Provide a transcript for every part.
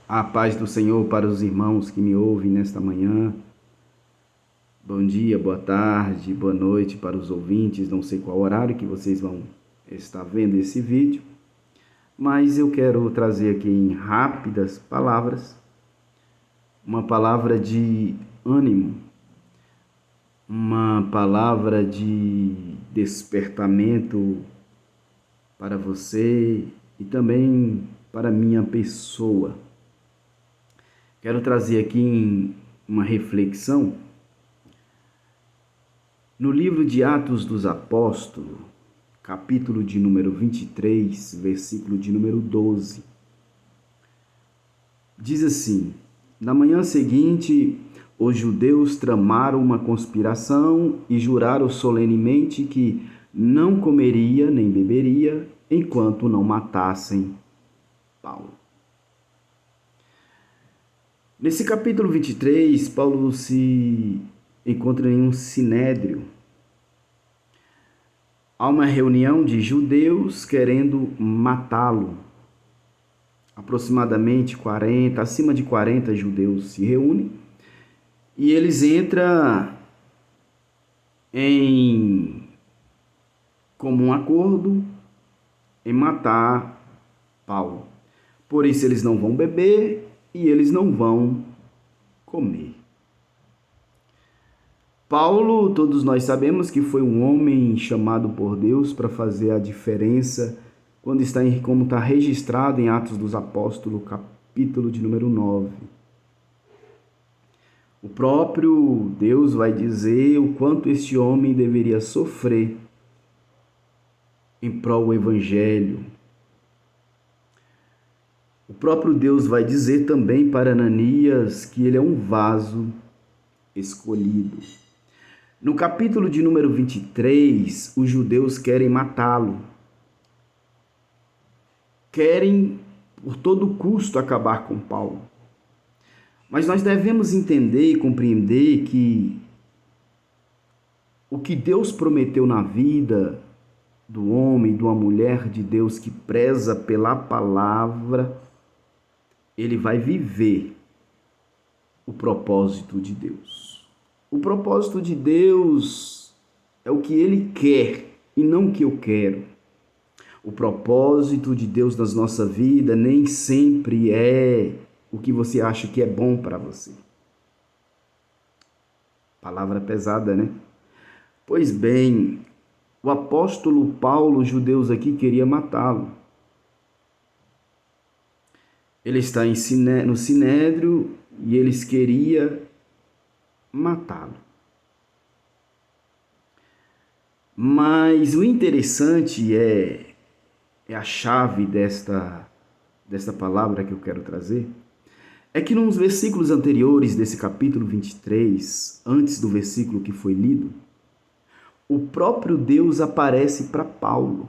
A paz do Senhor para os irmãos que me ouvem nesta manhã. Bom dia, boa tarde, boa noite para os ouvintes. Não sei qual horário que vocês vão estar vendo esse vídeo, mas eu quero trazer aqui em rápidas palavras uma palavra de ânimo, uma palavra de despertamento para você e também para minha pessoa. Quero trazer aqui uma reflexão no livro de Atos dos Apóstolos, capítulo de número 23, versículo de número 12. Diz assim: na manhã seguinte, os judeus tramaram uma conspiração e juraram solenemente que não comeria nem beberia enquanto não matassem Paulo. Nesse capítulo 23, Paulo se encontra em um sinédrio. Há uma reunião de judeus querendo matá-lo. Aproximadamente 40, acima de 40 judeus se reúnem e eles entram em comum acordo em matar Paulo. Por isso eles não vão beber e eles não vão comer. Paulo, todos nós sabemos que foi um homem chamado por Deus para fazer a diferença quando como está registrado em Atos dos Apóstolos, capítulo de número 9. O próprio Deus vai dizer o quanto este homem deveria sofrer em prol do Evangelho. O próprio Deus vai dizer também para Ananias que ele é um vaso escolhido. No capítulo de número 23, os judeus querem matá-lo. Querem, por todo custo, acabar com Paulo. Mas nós devemos entender e compreender que o que Deus prometeu na vida do homem, de uma mulher de Deus que preza pela palavra, ele vai viver o propósito de Deus. O propósito de Deus é o que ele quer e não o que eu quero. O propósito de Deus nas nossa vida nem sempre é o que você acha que é bom para você. Palavra pesada, né? Pois bem, o apóstolo Paulo, os judeus aqui queria matá-lo. Ele está no sinédrio e eles queriam matá-lo. Mas o interessante é a chave desta palavra que eu quero trazer, é que nos versículos anteriores desse capítulo 23, antes do versículo que foi lido, o próprio Deus aparece para Paulo.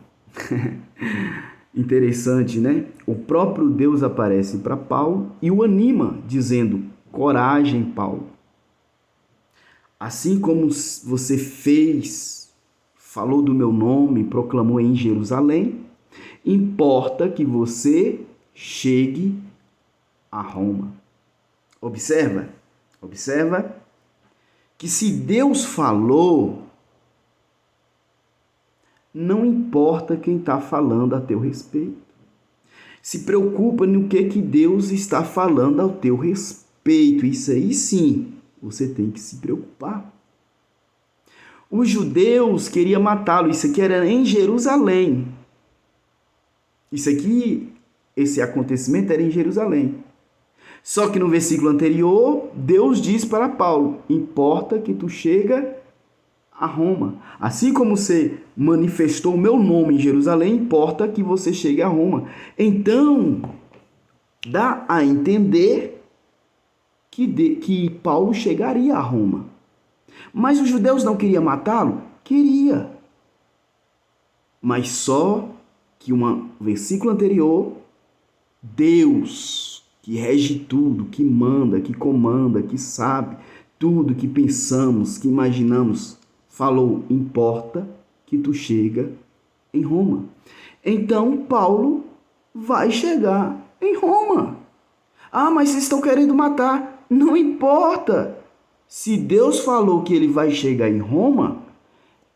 Interessante, né? O próprio Deus aparece para Paulo e o anima, dizendo: coragem, Paulo. Assim como você falou do meu nome, proclamou em Jerusalém, importa que você chegue a Roma. Observa que se Deus falou, não importa quem está falando a teu respeito. Se preocupa no que Deus está falando ao teu respeito. Isso aí sim, você tem que se preocupar. Os judeus queriam matá-lo. Isso aqui era em Jerusalém. Esse acontecimento era em Jerusalém. Só que no versículo anterior, Deus diz para Paulo: importa que tu chega a Roma. Assim como você manifestou o meu nome em Jerusalém, importa que você chegue a Roma. Então, dá a entender que Paulo chegaria a Roma. Mas os judeus não queriam matá-lo? Queria. Mas só que um versículo anterior, Deus, que rege tudo, que manda, que comanda, que sabe tudo que pensamos, que imaginamos, falou: importa que tu chega em Roma. Então Paulo vai chegar em Roma. Ah, mas vocês estão querendo matar. Não importa. Se Deus falou que ele vai chegar em Roma,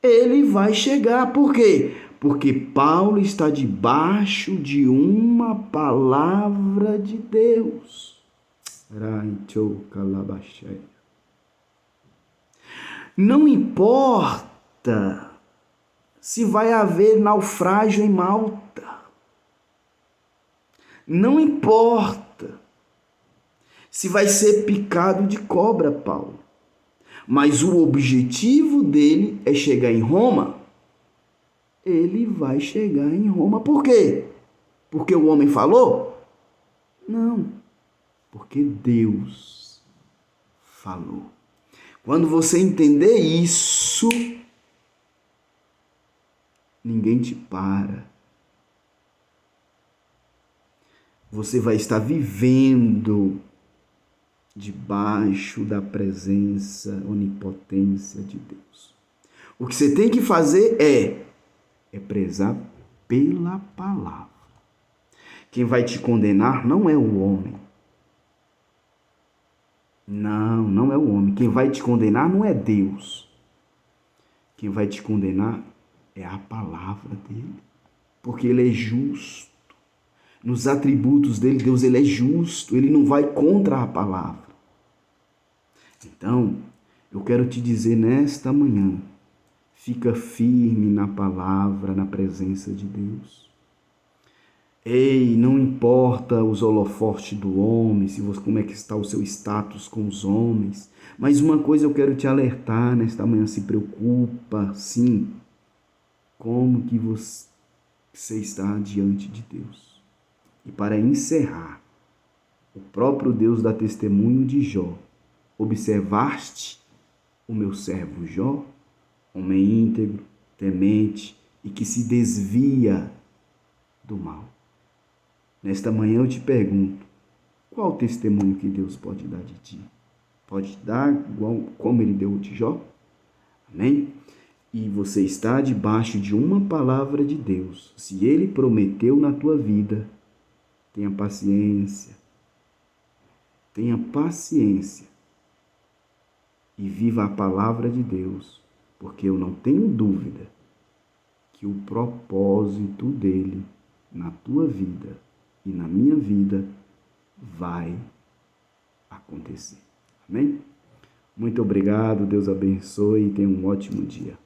ele vai chegar. Por quê? Porque Paulo está debaixo de uma palavra de Deus. Não importa se vai haver naufrágio em Malta. Não importa se vai ser picado de cobra, Paulo. Mas o objetivo dele é chegar em Roma. Ele vai chegar em Roma. Por quê? Porque o homem falou? Não. Porque Deus falou. Quando você entender isso, ninguém te para. Você vai estar vivendo debaixo da presença, onipotência de Deus. O que você tem que fazer é prezar pela palavra. Quem vai te condenar não é o homem. Não é o homem. Quem vai te condenar não é Deus. Quem vai te condenar é a palavra dele. Porque ele é justo. Nos atributos dele, Deus, ele é justo. Ele não vai contra a palavra. Então, eu quero te dizer nesta manhã, fica firme na palavra, na presença de Deus. Ei, não importa os holofotes do homem, como é que está o seu status com os homens, mas uma coisa eu quero te alertar nesta manhã, se preocupa, sim, como que você está diante de Deus. E para encerrar, o próprio Deus dá testemunho de Jó. Observaste o meu servo Jó, homem íntegro, temente e que se desvia do mal. Nesta manhã eu te pergunto, qual o testemunho que Deus pode dar de ti? Pode dar igual como ele deu de Jó? Amém? E você está debaixo de uma palavra de Deus. Se ele prometeu na tua vida, tenha paciência. Tenha paciência. E viva a palavra de Deus, porque eu não tenho dúvida que o propósito dele na tua vida e na minha vida vai acontecer. Amém? Muito obrigado, Deus abençoe e tenha um ótimo dia.